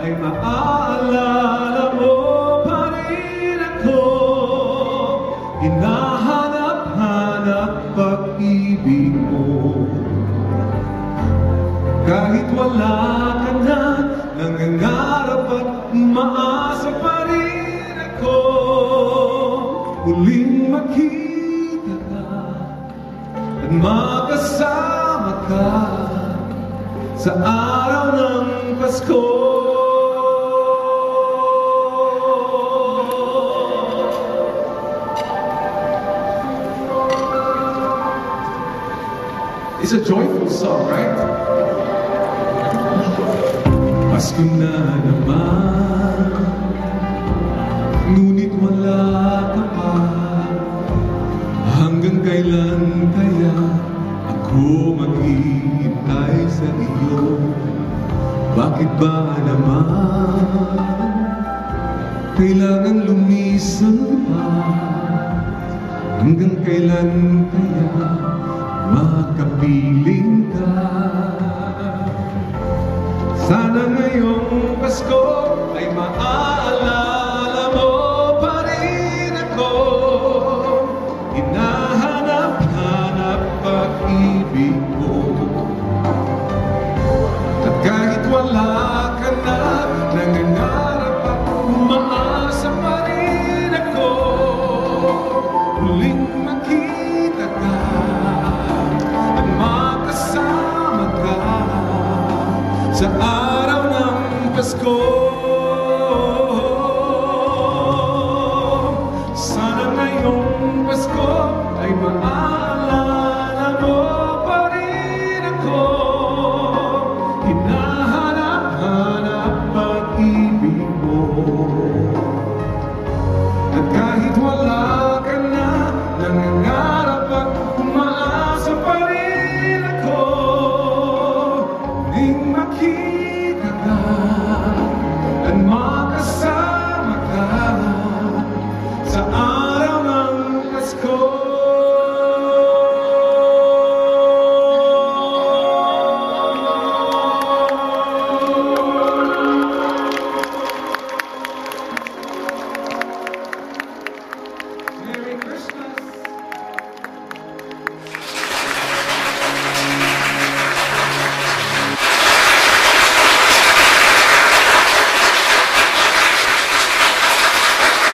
ay maaalala mo pa rin ako. Hinahanap-hanap pag-ibig mo. Kahit wala ka na, nangangarap at umaasa pa rin ako. Muling makita ka at makasama ka sa araw ng Pasko. It's a joyful song, right? Pasko na naman, ngunit wala ka pa. Hanggang kailan kaya ako maghihintay sa iyo? Bakit ba naman kailangan lumisan pa? Hanggang kailan kaya makapiling ka? Sana ngayong Pasko ay maaalala mo pa rin ako. Hinahanap-hanap pag-ibig mo. At kahit wala ka na, nangangarap at umaasa pa rin ako. Muling makita ka at makasama ka sa araw ng Pasko. Sana ngayong Pasko ay